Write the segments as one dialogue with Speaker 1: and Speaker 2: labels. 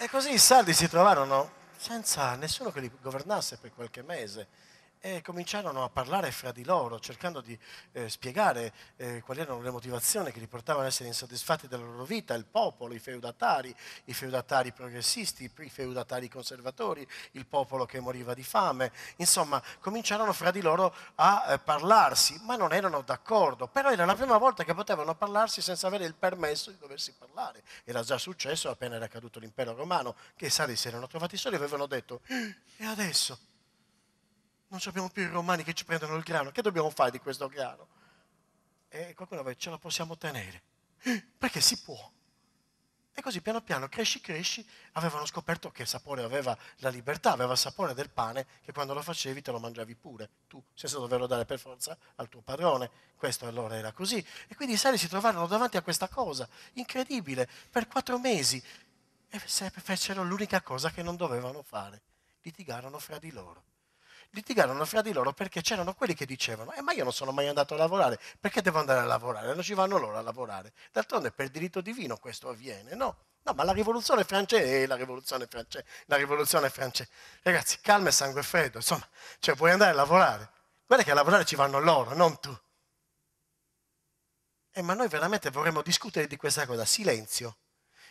Speaker 1: E così i sardi si trovarono senza nessuno che li governasse per qualche mese e cominciarono a parlare fra di loro, cercando di spiegare quali erano le motivazioni che li portavano ad essere insoddisfatti della loro vita, il popolo, i feudatari progressisti, i feudatari conservatori, il popolo che moriva di fame. Insomma, cominciarono fra di loro a parlarsi, ma non erano d'accordo. Però era la prima volta che potevano parlarsi senza avere il permesso di doversi parlare. Era già successo appena era caduto l'impero romano, che i sardi si erano trovati soli e avevano detto: e adesso? Non abbiamo più i romani che ci prendono il grano, che dobbiamo fare di questo grano? E qualcuno va: ce la possiamo tenere, perché si può. E così piano piano, cresci, avevano scoperto che sapore aveva la libertà, aveva il sapore del pane, che quando lo facevi te lo mangiavi pure, tu, senza doverlo dare per forza al tuo padrone. Questo allora era così. E quindi i sardi si trovarono davanti a questa cosa incredibile per 4 mesi e fecero l'unica cosa che non dovevano fare: litigarono fra di loro. Litigarono fra di loro perché c'erano quelli che dicevano: ma io non sono mai andato a lavorare, perché devo andare a lavorare? Non ci vanno loro a lavorare. D'altronde per diritto divino questo avviene, no? No, ma la rivoluzione francese, la rivoluzione francese. Ragazzi, calma e sangue freddo, insomma, cioè puoi andare a lavorare. Guarda che a lavorare ci vanno loro, non tu. Ma noi veramente vorremmo discutere di questa cosa, silenzio.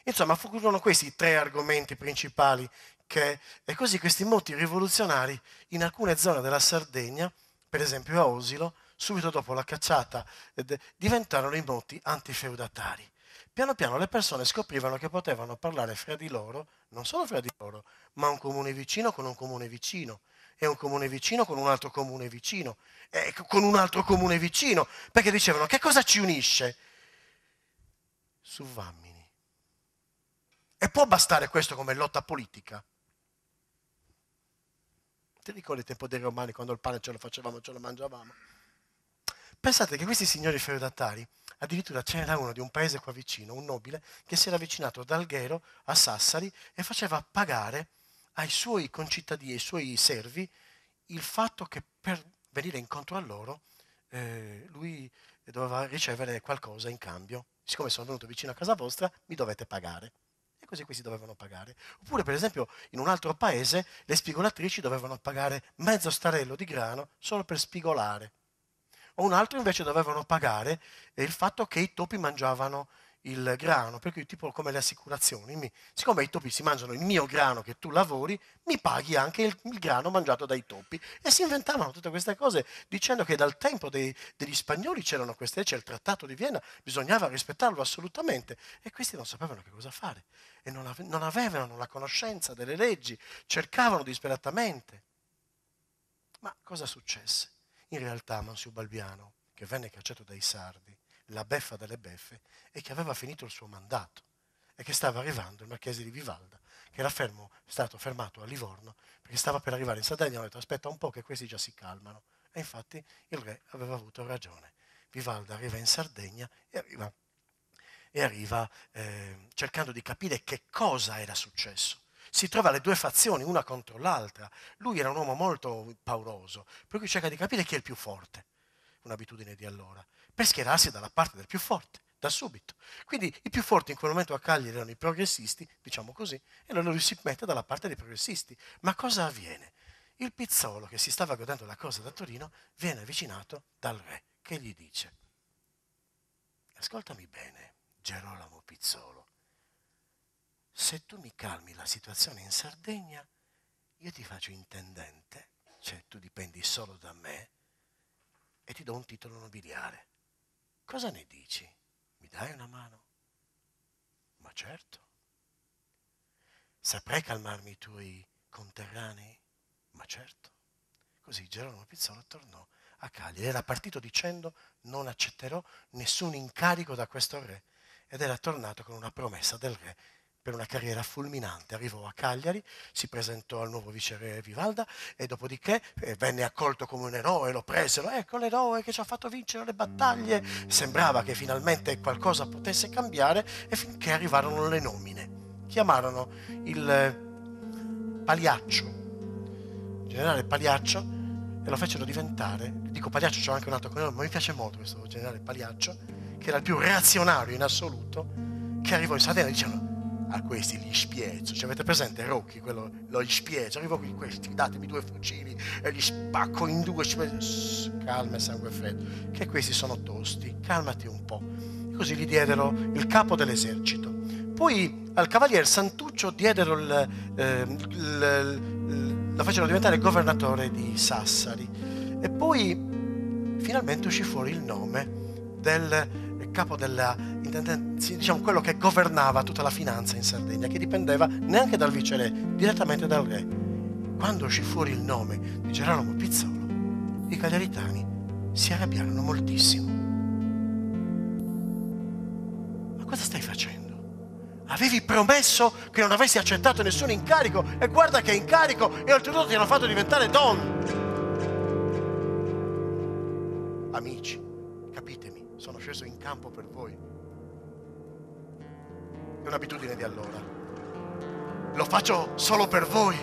Speaker 1: Insomma, furono questi 3 argomenti principali e così questi moti rivoluzionari in alcune zone della Sardegna, per esempio a Osilo, subito dopo la cacciata, diventarono i moti antifeudatari. Piano piano le persone scoprivano che potevano parlare fra di loro, non solo fra di loro, ma un comune vicino con un comune vicino, e un comune vicino con un altro comune vicino, e con un altro comune vicino, perché dicevano: che cosa ci unisce? Suvvammini. E può bastare questo come lotta politica? Ti ricordi il tempo dei Romani, quando il pane ce lo facevamo, ce lo mangiavamo? Pensate che questi signori feudatari, addirittura c'era uno di un paese qua vicino, un nobile, che si era avvicinato da Alghero a Sassari e faceva pagare ai suoi concittadini, ai suoi servi, il fatto che per venire incontro a loro lui doveva ricevere qualcosa in cambio. Siccome sono venuto vicino a casa vostra, mi dovete pagare. E così questi dovevano pagare. Oppure, per esempio, in un altro paese le spigolatrici dovevano pagare mezzo starello di grano solo per spigolare. O un altro invece dovevano pagare il fatto che i topi mangiavano il grano, per cui tipo come le assicurazioni. Siccome i topi si mangiano il mio grano che tu lavori, mi paghi anche il grano mangiato dai topi. E si inventavano tutte queste cose dicendo che dal tempo degli spagnoli c'erano queste leggi, il trattato di Vienna, bisognava rispettarlo assolutamente. E questi non sapevano che cosa fare e non avevano la conoscenza delle leggi, cercavano disperatamente. Ma cosa successe? In realtà Mansio Balbiano, che venne cacciato dai sardi, la beffa delle beffe, e che aveva finito il suo mandato e che stava arrivando il marchese di Vivalda, che era stato fermato a Livorno perché stava per arrivare in Sardegna. Ha detto: aspetta un po' che questi già si calmano. E infatti il re aveva avuto ragione. Vivalda arriva in Sardegna e arriva cercando di capire che cosa era successo. Si trova le 2 fazioni, una contro l'altra. Lui era un uomo molto pauroso, per cui cerca di capire chi è il più forte, un'abitudine di allora, per schierarsi dalla parte del più forte, da subito. Quindi i più forti in quel momento a Cagliari erano i progressisti, diciamo così, e allora lui si mette dalla parte dei progressisti. Ma cosa avviene? Il Pizzolo, che si stava godendo la cosa da Torino, viene avvicinato dal re, che gli dice: ascoltami bene, Gerolamo Pizzolo. Se tu mi calmi la situazione in Sardegna, io ti faccio intendente, cioè tu dipendi solo da me, e ti do un titolo nobiliare. Cosa ne dici? Mi dai una mano? Ma certo. Saprai calmarmi i tuoi conterranei? Ma certo. Così Gerolamo Pizzolo tornò a Cagliari. Era partito dicendo: non accetterò nessun incarico da questo re, ed era tornato con una promessa del re per una carriera fulminante. Arrivò a Cagliari, si presentò al nuovo viceré Vivalda e dopodiché venne accolto come un eroe, lo presero: ecco l'eroe che ci ha fatto vincere le battaglie. Sembrava che finalmente qualcosa potesse cambiare, e finché arrivarono le nomine. Chiamarono il Pagliaccio, il generale Pagliaccio, e lo fecero diventare, dico Pagliaccio, c'è anche un altro cognome, ma mi piace molto questo generale Pagliaccio, che era il più reazionario in assoluto, che arrivò in Sardegna e dicevano: a questi li spiezzo. Cioè, avete presente Rocky, quello lo spiezzo, arrivo qui, questi, datemi 2 fucili e li spacco in 2. Calma e sangue freddo, che questi sono tosti, calmati un po'. E così gli diedero il capo dell'esercito. Poi al cavaliere Santuccio diedero lo fecero diventare governatore di Sassari. E poi finalmente uscì fuori il nome del capo della intendenza, diciamo quello che governava tutta la finanza in Sardegna, che dipendeva neanche dal viceré, direttamente dal re. Quando uscì fuori il nome di Gerolamo Pizzolo, i cagliaritani si arrabbiarono moltissimo. Ma cosa stai facendo? Avevi promesso che non avresti accettato nessun incarico e guarda che incarico, e oltretutto ti hanno fatto diventare don. Amici, capitemi, sono sceso in campo per voi. È un'abitudine di allora. Lo faccio solo per voi.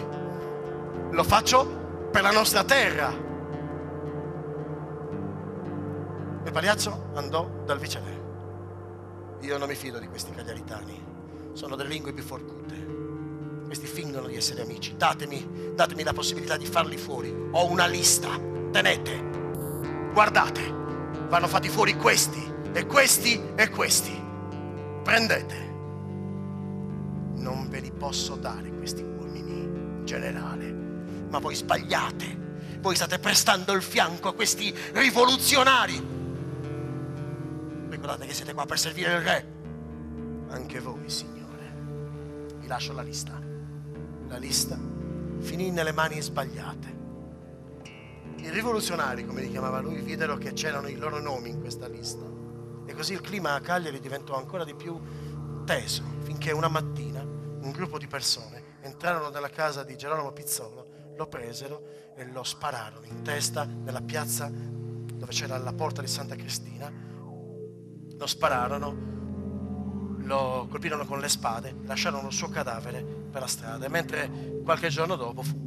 Speaker 1: Lo faccio per la nostra terra. Il pagliaccio andò dal viceré. Io non mi fido di questi cagliaritani. Sono delle lingue biforcute. Questi fingono di essere amici. Datemi la possibilità di farli fuori. Ho una lista. Tenete. Guardate. Vanno fatti fuori questi, e questi, e questi. Prendete. Non ve li posso dare questi uomini, in generale. Ma voi sbagliate. Voi state prestando il fianco a questi rivoluzionari. Ricordate che siete qua per servire il re. Anche voi, Signore. Vi lascio la lista. La lista finì nelle mani sbagliate. I rivoluzionari, come li chiamava lui, videro che c'erano i loro nomi in questa lista. E così il clima a Cagliari diventò ancora di più teso, finché una mattina un gruppo di persone entrarono nella casa di Gerolamo Pizzolo, lo presero e lo spararono in testa nella piazza dove c'era la porta di Santa Cristina. Lo spararono, lo colpirono con le spade, lasciarono il suo cadavere per la strada. E mentre qualche giorno dopo fu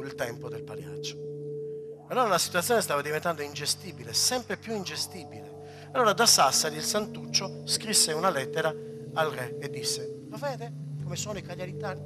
Speaker 1: il tempo del pagliaccio. Allora la situazione stava diventando ingestibile, sempre più ingestibile. Allora da Sassari il Santuccio scrisse una lettera al re e disse: lo vede come sono i cagliaritani?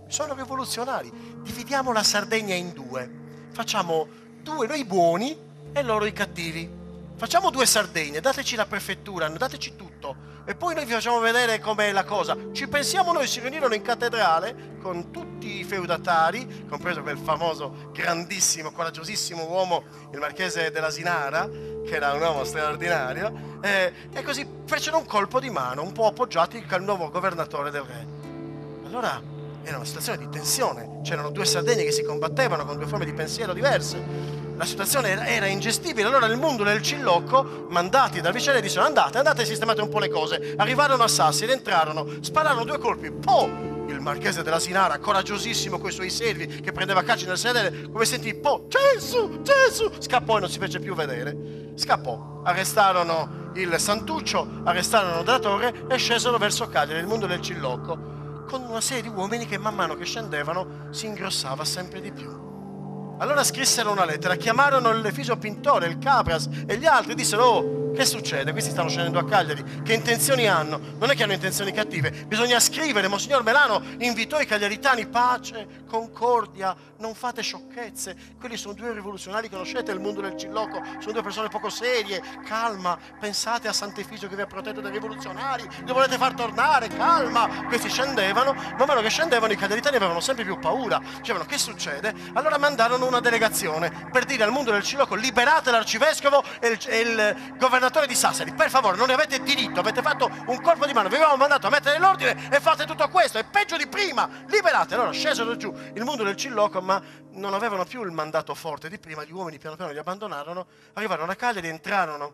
Speaker 1: Sono rivoluzionari. Dividiamo la Sardegna in 2. Facciamo 2 noi buoni e loro i cattivi. Facciamo 2 Sardegne, dateci la prefettura, dateci tutto. E poi noi vi facciamo vedere com'è la cosa. Ci pensiamo noi. Si riunirono in cattedrale con tutti i feudatari, compreso quel famoso, grandissimo, coraggiosissimo uomo, il marchese della Sinara, che era un uomo straordinario, e così fecero un colpo di mano, un po' appoggiati al nuovo governatore del re. Allora era una situazione di tensione, c'erano 2 Sardegne che si combattevano con 2 forme di pensiero diverse. La situazione era ingestibile. Allora il mondo del Cilocco, mandati dal viceré, dissero: andate e sistemate un po' le cose. Arrivarono a Sassari, entrarono, spararono 2 colpi. Il marchese della Sinara, coraggiosissimo coi suoi servi, che prendeva calci nel sedere, come sentì Gesù, scappò e non si fece più vedere. Scappò. Arrestarono il Santuccio, arrestarono della Torre e scesero verso Cagliari, il mondo del Cilocco, con una serie di uomini che man mano che scendevano si ingrossava sempre di più. Allora scrissero una lettera, chiamarono l'Efisio Pintore, il Capras e gli altri, dissero: oh, che succede? Questi stanno scendendo a Cagliari, che intenzioni hanno? Non è che hanno intenzioni cattive, bisogna scrivere. Monsignor Melano invitò i cagliaritani: pace, concordia, non fate sciocchezze. Quelli sono 2 rivoluzionari, conoscete il mondo del Cilocco, sono 2 persone poco serie, calma, pensate a Sant'Efisio che vi ha protetto dai rivoluzionari, li volete far tornare, calma. Questi scendevano, man mano che scendevano i cagliaritani avevano sempre più paura, dicevano: che succede? Allora mandarono una delegazione per dire al mondo del Cilocco: liberate l'arcivescovo e il governatore di Sassari, per favore, non ne avete diritto, avete fatto un colpo di mano, vi avevamo mandato a mettere l'ordine e fate tutto questo, è peggio di prima, liberate. Allora scesero giù il mondo del Cilocco, ma non avevano più il mandato forte di prima, gli uomini piano piano li abbandonarono, arrivarono a Cagliari, entrarono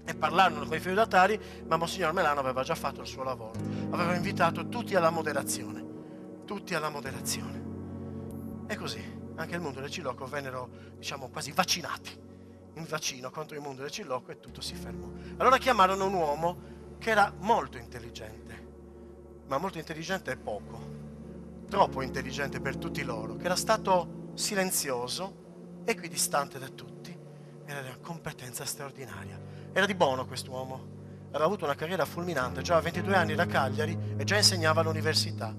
Speaker 1: e parlarono con i feudatari, ma Monsignor Melano aveva già fatto il suo lavoro, aveva invitato tutti alla moderazione, e così anche il mondo del Cilocco vennero, diciamo, quasi vaccinati, in vaccino contro il mondo del Cilocco, e tutto si fermò. Allora chiamarono un uomo che era molto intelligente, ma molto intelligente e poco, troppo intelligente per tutti loro, che era stato silenzioso, equidistante da tutti, era di una competenza straordinaria. Era di buono quest'uomo, aveva avuto una carriera fulminante, già a 22 anni da Cagliari e già insegnava all'università.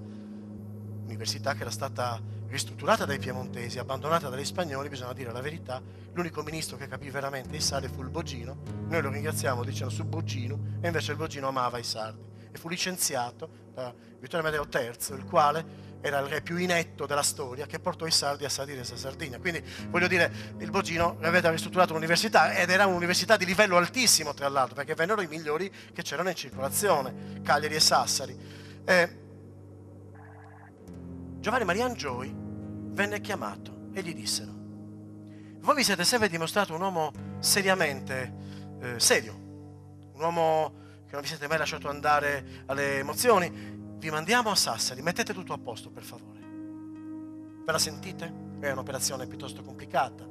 Speaker 1: Università che era stata ristrutturata dai piemontesi, abbandonata dagli spagnoli, bisogna dire la verità. L'unico ministro che capì veramente i sardi fu il Bogino. Noi lo ringraziamo dicendo su Bogino, e invece il Bogino amava i sardi. E fu licenziato da Vittorio Amedeo III, il quale era il re più inetto della storia, che portò i sardi a salire a Sardegna. Quindi, voglio dire, il Bogino aveva ristrutturato l'università, ed era un'università di livello altissimo, tra l'altro, perché vennero i migliori che c'erano in circolazione, Cagliari e Sassari. Giovanni Maria Angioy venne chiamato e gli dissero: voi vi siete sempre dimostrato un uomo seriamente serio, un uomo che non vi siete mai lasciato andare alle emozioni. Vi mandiamo a Sassari, mettete tutto a posto per favore. Ve la sentite? È un'operazione piuttosto complicata.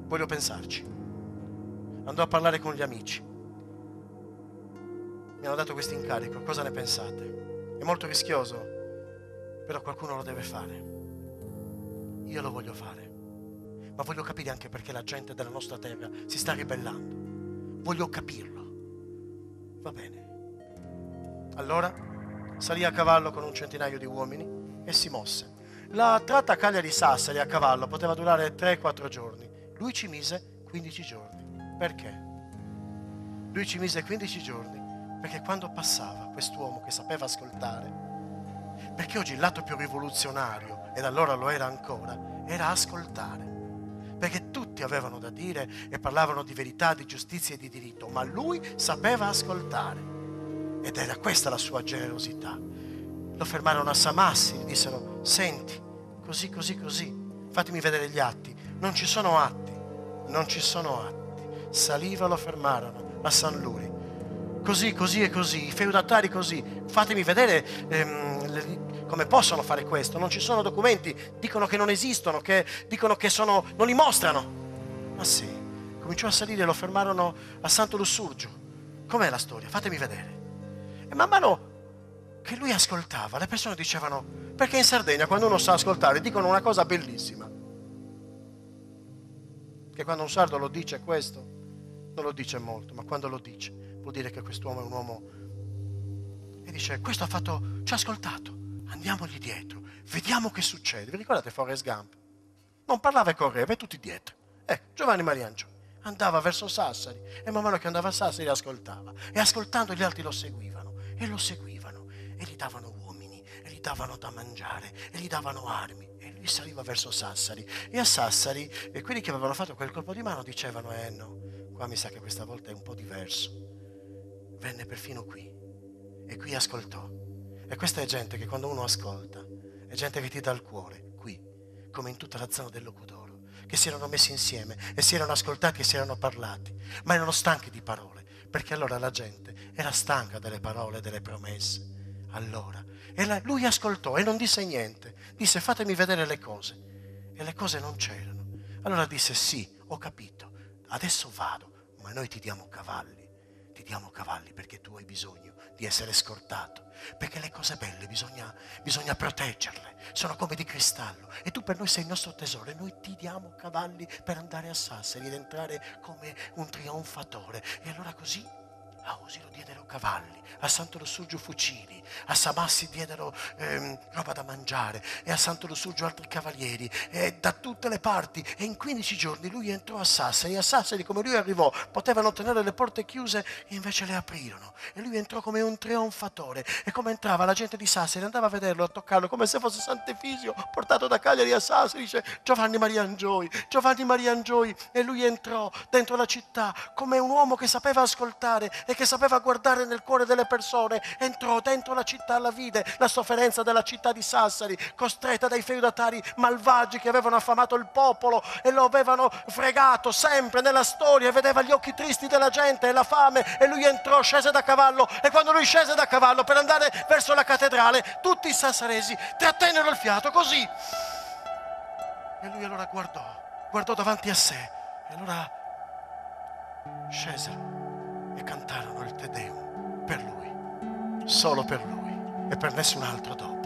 Speaker 1: Voglio pensarci. Andò a parlare con gli amici. Mi hanno dato questo incarico, cosa ne pensate? È molto rischioso, però qualcuno lo deve fare. Io lo voglio fare, ma voglio capire anche perché la gente della nostra terra si sta ribellando. Voglio capirlo. Va bene. Allora salì a cavallo con un centinaio di uomini e si mosse. La tratta Cagliari-Sassari a cavallo poteva durare 3-4 giorni. Lui ci mise 15 giorni. Perché? Lui ci mise 15 giorni perché quando passava quest'uomo che sapeva ascoltare, perché oggi il lato più rivoluzionario, ed allora lo era ancora, era ascoltare. Perché tutti avevano da dire e parlavano di verità, di giustizia e di diritto, ma lui sapeva ascoltare. Ed era questa la sua generosità. Lo fermarono a Samassi, gli dissero: senti, così, fatemi vedere gli atti. Non ci sono atti. Saliva, lo fermarono a San Luri. Così, i feudatari così. Fatemi vedere come possono fare questo. Non ci sono documenti, dicono che non esistono, che dicono che non li mostrano. Ma sì, cominciò a salire, lo fermarono a Santo Lussurgio. Com'è la storia? Fatemi vedere. E man mano che lui ascoltava, le persone dicevano, perché in Sardegna quando uno sa ascoltare dicono una cosa bellissima, che quando un sardo lo dice questo, non lo dice molto, ma quando lo dice vuol dire che quest'uomo è un uomo. E dice: questo ci ha ascoltato, andiamogli dietro, vediamo che succede. Vi ricordate Forrest Gump? Non parlava e correva, e tutti dietro. Giovanni Maria Angioy andava verso Sassari, e man mano che andava a Sassari ascoltava, e ascoltando gli altri lo seguivano, e gli davano uomini, e gli davano da mangiare, e gli davano armi, e lui saliva verso Sassari. E a Sassari quelli che avevano fatto quel colpo di mano dicevano: no, qua mi sa che questa volta è un po' diverso. Venne perfino qui, e qui ascoltò. E questa è gente che quando uno ascolta, è gente che ti dà il cuore, qui, come in tutta la zona del Locudoro, che si erano messi insieme e si erano ascoltati e si erano parlati, ma erano stanchi di parole, perché allora la gente era stanca delle parole e delle promesse. Allora, lui ascoltò e non disse niente, disse: fatemi vedere le cose. E le cose non c'erano. Allora disse: sì, ho capito, adesso vado, ma noi ti diamo cavalli perché tu hai bisogno di essere scortato, perché le cose belle bisogna proteggerle, sono come di cristallo, e tu per noi sei il nostro tesoro, e noi ti diamo cavalli per andare a Sassari ed entrare come un trionfatore. E allora così a Osilo diedero cavalli, a Santo Lussurgio fucili, a Samassi diedero roba da mangiare, e a Santo Lussurgio altri cavalieri, e da tutte le parti. E in 15 giorni lui entrò a Sassari, e a Sassari, come lui arrivò, potevano tenere le porte chiuse, e invece le aprirono, e lui entrò come un trionfatore. E come entrava, la gente di Sassari andava a vederlo, a toccarlo, come se fosse Sant'Efisio portato da Cagliari a Sassari. Dice: Giovanni Maria Angioy. E lui entrò dentro la città come un uomo che sapeva ascoltare e che sapeva guardare nel cuore delle persone. Entrò dentro la città, la vide la sofferenza della città di Sassari, costretta dai feudatari malvagi che avevano affamato il popolo e lo avevano fregato sempre nella storia, e vedeva gli occhi tristi della gente e la fame. E lui entrò, scese da cavallo, e quando lui scese da cavallo per andare verso la cattedrale, tutti i sassaresi trattennero il fiato così. E lui allora guardò davanti a sé, e allora scesero e cantarono il Te Deum per lui, solo per lui e per nessun altro dopo.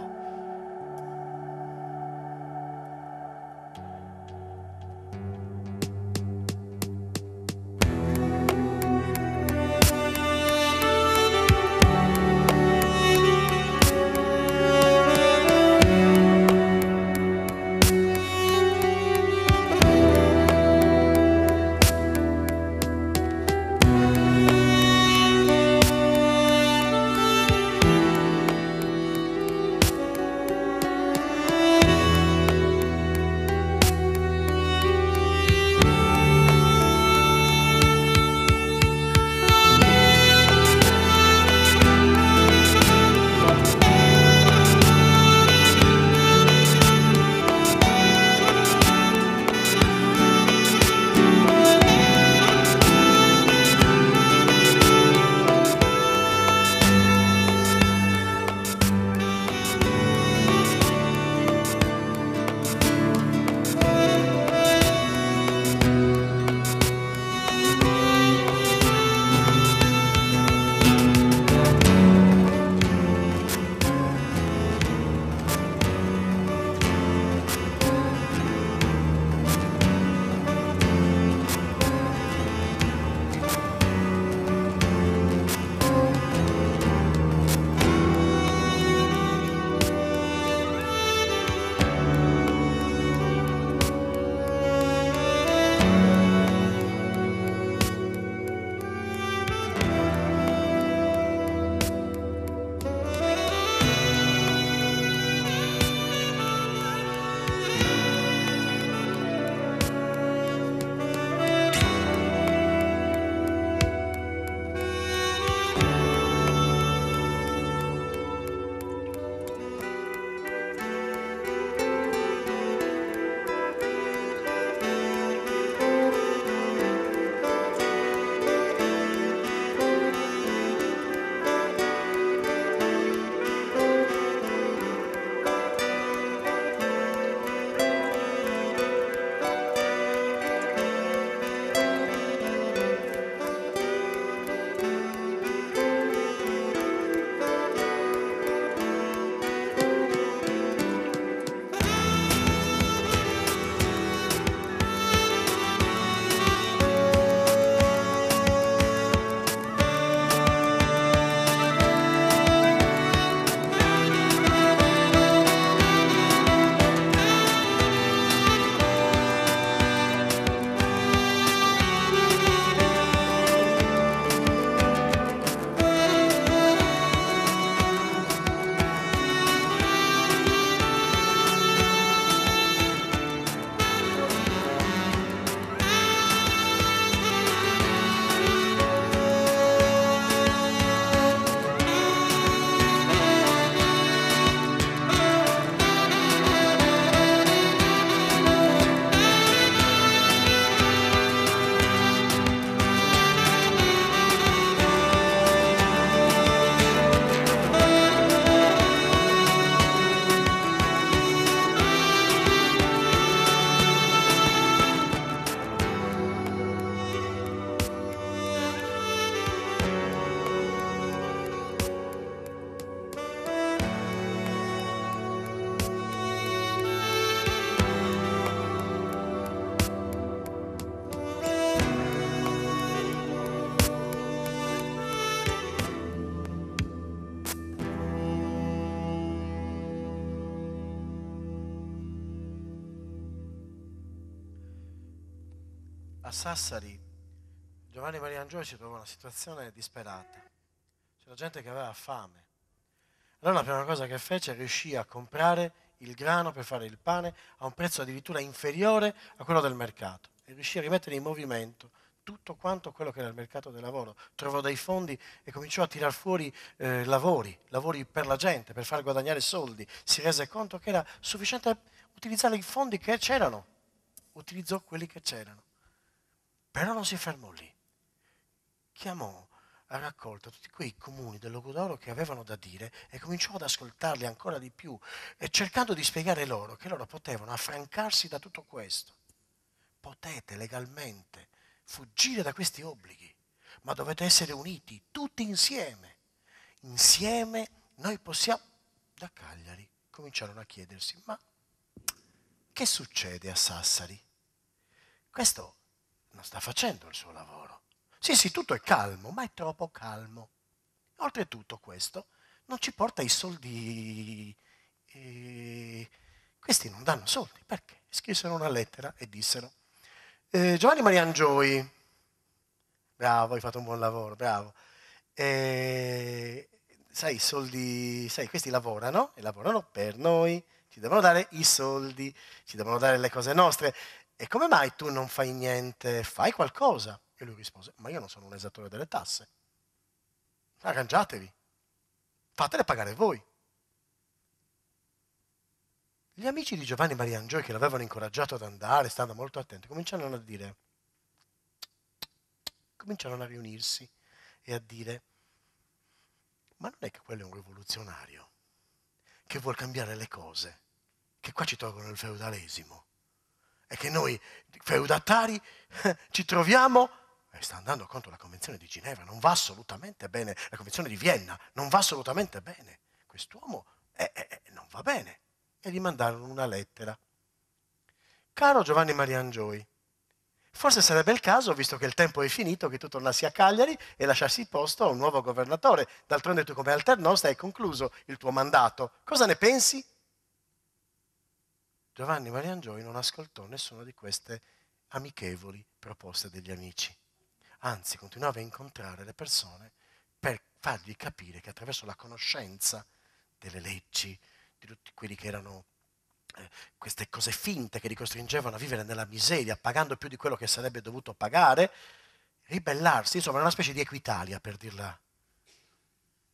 Speaker 1: a Sassari Giovanni Maria Angioli si trovò in una situazione disperata. C'era gente che aveva fame. Allora la prima cosa che fece riuscì a comprare il grano per fare il pane a un prezzo addirittura inferiore a quello del mercato e riuscì a rimettere in movimento tutto quanto quello che era il mercato del lavoro. Trovò dei fondi e cominciò a tirar fuori lavori per la gente, per far guadagnare soldi. Si rese conto che era sufficiente utilizzare i fondi che c'erano. Utilizzò quelli che c'erano. Però non si fermò lì. Chiamò a raccolta tutti quei comuni del Logudoro che avevano da dire e cominciò ad ascoltarli ancora di più e cercando di spiegare loro che loro potevano affrancarsi da tutto questo. Potete legalmente fuggire da questi obblighi, ma dovete essere uniti tutti insieme. Insieme noi possiamo... Da Cagliari cominciarono a chiedersi, ma che succede a Sassari? Questo non sta facendo il suo lavoro. Sì, tutto è calmo, ma è troppo calmo. Oltretutto questo non ci porta i soldi. Questi non danno soldi. Perché? Scrissero una lettera e dissero Giovanni Maria Angioli, bravo, hai fatto un buon lavoro, bravo. Sai, i soldi, sai, questi lavorano e lavorano per noi, ci devono dare i soldi, ci devono dare le cose nostre. E come mai tu non fai niente? Fai qualcosa? E lui rispose, ma io non sono un esattore delle tasse. Arrangiatevi, fatele pagare voi. Gli amici di Giovanni Maria Angioli, che l'avevano incoraggiato ad andare, stando molto attenti, cominciarono a riunirsi e a dire, ma non è che quello è un rivoluzionario, che vuol cambiare le cose, che qua ci tolgono il feudalesimo, e che noi feudatari ci troviamo, e sta andando contro la Convenzione di Ginevra, non va assolutamente bene, la Convenzione di Vienna non va assolutamente bene, quest'uomo non va bene. E gli mandarono una lettera. Caro Giovanni Maria Angioli, forse sarebbe il caso, visto che il tempo è finito, che tu tornassi a Cagliari e lasciassi posto a un nuovo governatore. D'altronde tu come alternosta hai concluso il tuo mandato. Cosa ne pensi? Giovanni Maria Angioli non ascoltò nessuna di queste amichevoli proposte degli amici. Anzi, continuava a incontrare le persone per fargli capire che attraverso la conoscenza delle leggi, di tutti quelli che erano queste cose finte che li costringevano a vivere nella miseria, pagando più di quello che sarebbe dovuto pagare, ribellarsi, insomma, una specie di Equitalia, per dirla.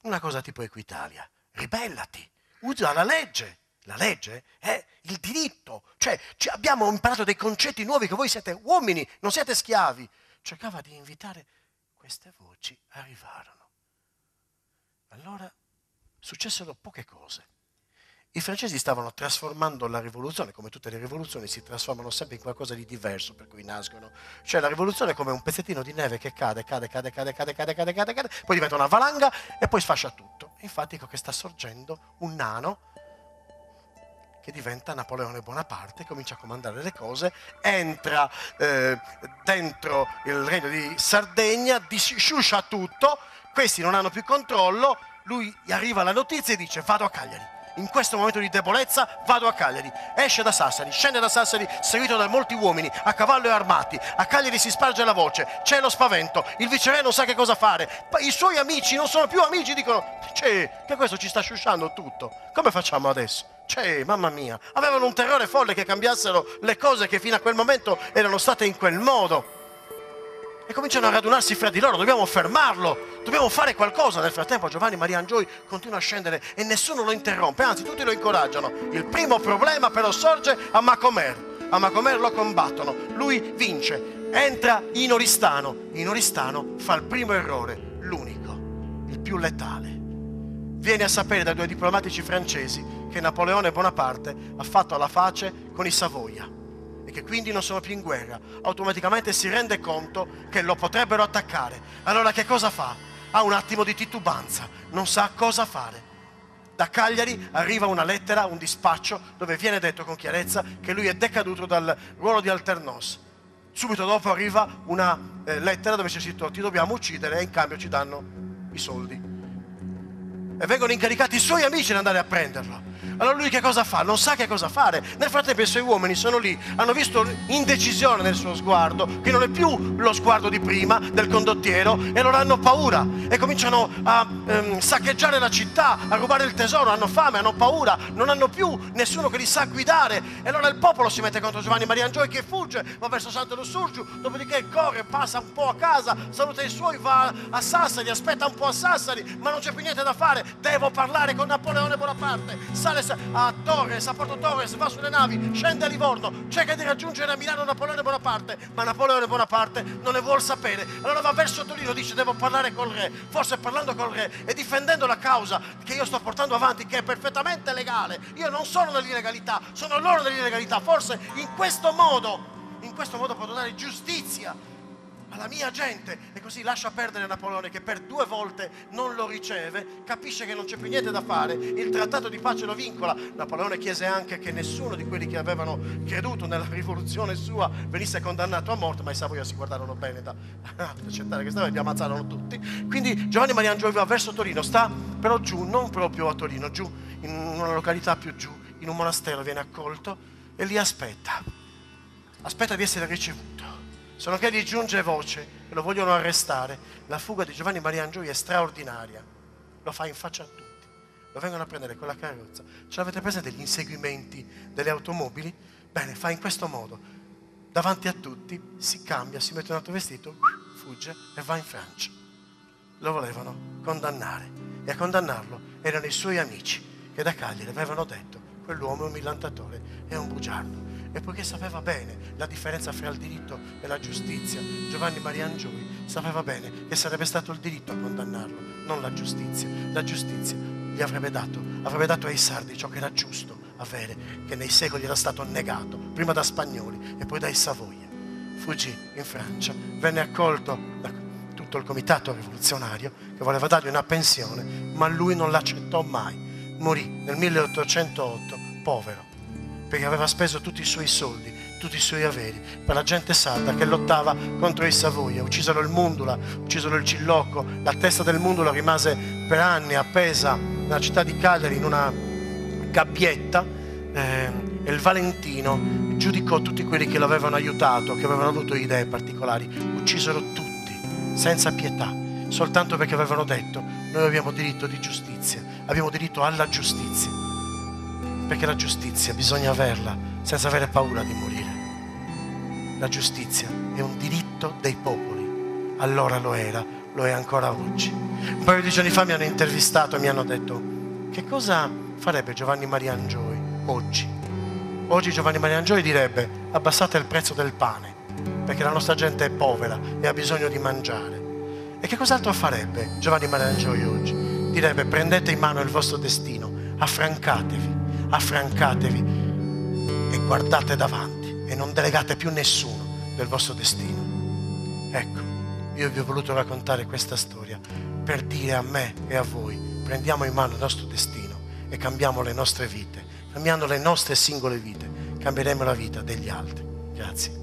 Speaker 1: Una cosa tipo Equitalia. Ribellati, usa la legge. La legge è il diritto. Cioè, abbiamo imparato dei concetti nuovi, che voi siete uomini, non siete schiavi. Cercava di invitare queste voci, arrivarono. Allora successero poche cose. I francesi stavano trasformando la rivoluzione, come tutte le rivoluzioni si trasformano sempre in qualcosa di diverso, per cui nascono. Cioè la rivoluzione è come un pezzettino di neve che cade, poi diventa una valanga e poi sfascia tutto. Infatti ecco che sta sorgendo un nano che diventa Napoleone Bonaparte, comincia a comandare le cose, entra dentro il regno di Sardegna, sciuscia tutto, questi non hanno più controllo, lui arriva la notizia e dice vado a Cagliari. In questo momento di debolezza vado a Cagliari. Esce da Sassari, scende da Sassari seguito da molti uomini, a cavallo e armati. A Cagliari si sparge la voce, c'è lo spavento, il viceré non sa che cosa fare. I suoi amici non sono più amici, dicono che questo ci sta sciusciando tutto. Come facciamo adesso? Mamma mia, avevano un terrore folle che cambiassero le cose che fino a quel momento erano state in quel modo. E cominciano a radunarsi fra di loro, dobbiamo fermarlo, dobbiamo fare qualcosa. Nel frattempo Giovanni Maria Angioli continua a scendere e nessuno lo interrompe, anzi tutti lo incoraggiano. Il primo problema però sorge a Macomer. A Macomer lo combattono, lui vince, entra in Oristano fa il primo errore, l'unico, il più letale. Viene a sapere da 2 diplomatici francesi che Napoleone Bonaparte ha fatto la pace con i Savoia e che quindi non sono più in guerra. Automaticamente si rende conto che lo potrebbero attaccare. Allora che cosa fa? Ha un attimo di titubanza, non sa cosa fare. Da Cagliari arriva una lettera, un dispaccio, dove viene detto con chiarezza che lui è decaduto dal ruolo di alternos. Subito dopo arriva una lettera dove c'è scritto ti dobbiamo uccidere e in cambio ci danno i soldi. E vengono incaricati i suoi amici di andare a prenderlo. Allora lui che cosa fa? Non sa che cosa fare. Nel frattempo i suoi uomini sono lì, hanno visto indecisione nel suo sguardo, che non è più lo sguardo di prima del condottiero, e allora hanno paura e cominciano a saccheggiare la città, a rubare il tesoro, hanno fame, hanno paura, non hanno più nessuno che li sa guidare. E allora il popolo si mette contro Giovanni Maria Angioy, che fugge, va verso Santo Lussurgiu, dopodiché corre, passa un po' a casa, saluta i suoi, va a Sassari, aspetta un po' a Sassari, ma non c'è più niente da fare, devo parlare con Napoleone Bonaparte. Sale a Torres, a Porto Torres, va sulle navi, scende a Livorno, cerca di raggiungere a Milano Napoleone Bonaparte, ma Napoleone Bonaparte non ne vuol sapere. Allora va verso Torino, dice devo parlare col re. Forse parlando col re e difendendo la causa che io sto portando avanti, che è perfettamente legale, io non sono nell'illegalità, sono loro nell'illegalità, forse in questo modo potrò dare giustizia alla mia gente. E così lascia perdere Napoleone, che per 2 volte non lo riceve, capisce che non c'è più niente da fare, il trattato di pace lo vincola. Napoleone chiese anche che nessuno di quelli che avevano creduto nella rivoluzione sua venisse condannato a morte, ma i Savoia si guardarono bene da accettare che stava e li ammazzarono tutti. Quindi Giovanni Maria Angioy va verso Torino, sta però giù, non proprio a Torino, giù in una località più giù, in un monastero, viene accolto e lì aspetta di essere ricevuto. Sono che gli giunge voce e lo vogliono arrestare. La fuga di Giovanni Maria Angioy è straordinaria, lo fa in faccia a tutti, lo vengono a prendere con la carrozza. Ce l'avete presente gli inseguimenti delle automobili? Bene, fa in questo modo, davanti a tutti, si cambia, si mette un altro vestito, fugge e va in Francia. Lo volevano condannare e a condannarlo erano i suoi amici che da Cagliari avevano detto: quell'uomo è un millantatore, è un bugiardo. E poiché sapeva bene la differenza fra il diritto e la giustizia, Giovanni Maria Angioy sapeva bene che sarebbe stato il diritto a condannarlo, non la giustizia. La giustizia gli avrebbe dato ai sardi ciò che era giusto avere, che nei secoli era stato negato, prima da spagnoli e poi dai Savoia. Fuggì in Francia, venne accolto da tutto il comitato rivoluzionario che voleva dargli una pensione, ma lui non l'accettò mai. Morì nel 1808 povero, perché aveva speso tutti i suoi soldi, tutti i suoi averi per la gente sarda che lottava contro i Savoia. Uccisero il Mundula, uccisero il Cillocco, la testa del Mundula rimase per anni appesa nella città di Cagliari in una gabbietta, e il Valentino giudicò tutti quelli che l'avevano aiutato, che avevano avuto idee particolari. Uccisero tutti senza pietà, soltanto perché avevano detto: noi abbiamo diritto di giustizia, abbiamo diritto alla giustizia, perché la giustizia bisogna averla senza avere paura di morire. La giustizia è un diritto dei popoli, allora lo era, lo è ancora oggi. Un paio di giorni fa mi hanno intervistato e mi hanno detto: che cosa farebbe Giovanni Maria Angioy oggi? Oggi Giovanni Maria Angioy direbbe: abbassate il prezzo del pane, perché la nostra gente è povera e ha bisogno di mangiare. E che cos'altro farebbe Giovanni Maria Angioy oggi? Direbbe: prendete in mano il vostro destino, affrancatevi e guardate davanti e non delegate più nessuno del vostro destino. Ecco, io vi ho voluto raccontare questa storia per dire a me e a voi: prendiamo in mano il nostro destino e cambiamo le nostre vite. Cambiando le nostre singole vite, cambieremo la vita degli altri. Grazie.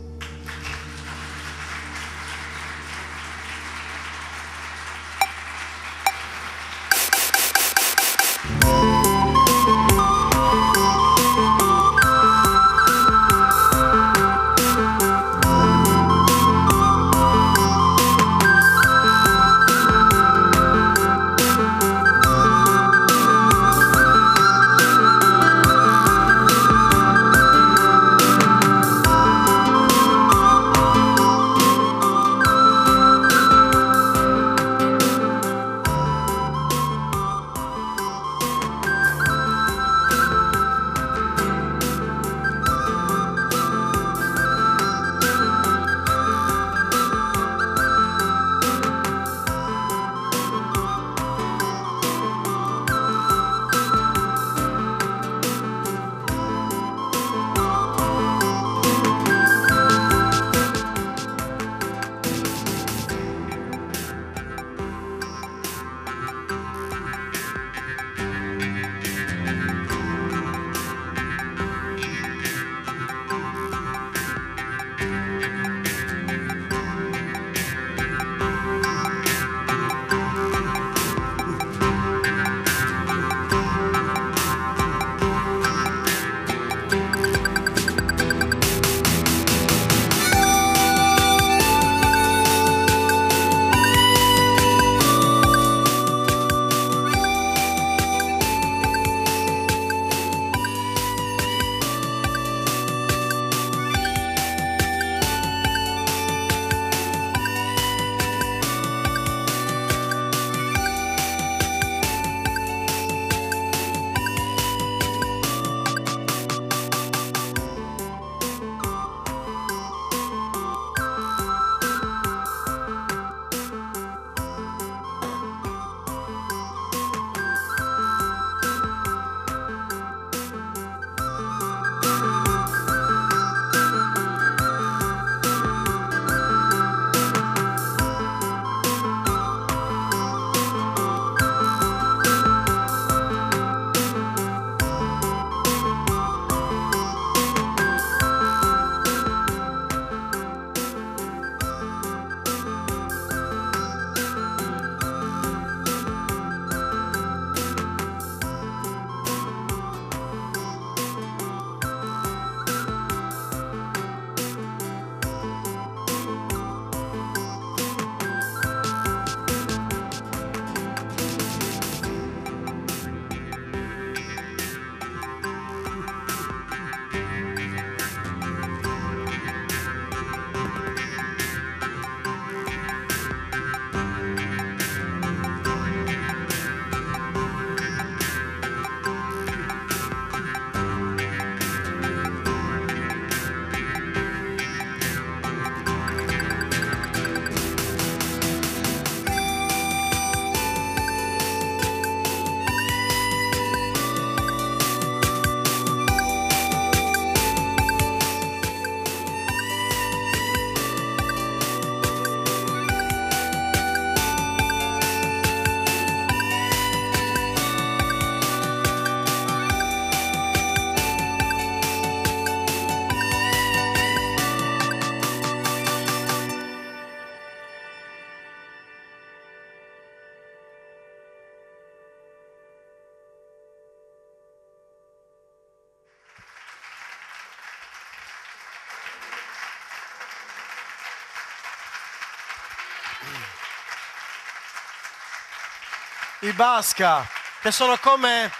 Speaker 1: i Basca, che sono come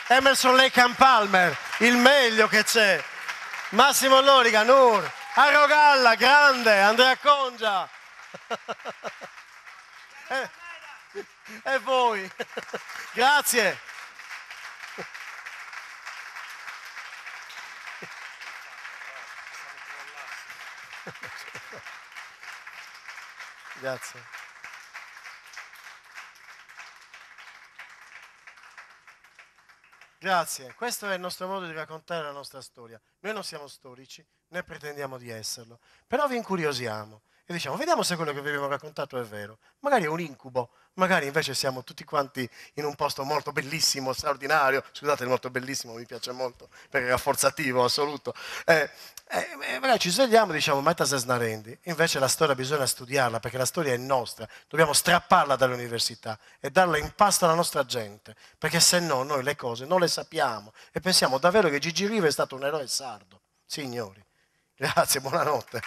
Speaker 1: Emerson Lake and Palmer, il meglio che c'è. Massimo Loriga, Nur, Arrogalla, grande, Andrea Congia. E voi. Grazie. Grazie. Grazie, questo è il nostro modo di raccontare la nostra storia. Noi non siamo storici, né pretendiamo di esserlo, però vi incuriosiamo e diciamo, vediamo se quello che vi abbiamo raccontato è vero. Magari è un incubo, magari invece siamo tutti quanti in un posto molto bellissimo, straordinario. Scusate, il molto bellissimo mi piace molto, perché è rafforzativo, assoluto. Magari ci svegliamo e diciamo, ma se snarendi. Invece la storia bisogna studiarla, perché la storia è nostra. Dobbiamo strapparla dalle università e darla in pasto alla nostra gente, perché se no noi le cose non le sappiamo e pensiamo davvero che Gigi Riva è stato un eroe sardo. Signori, grazie, buonanotte.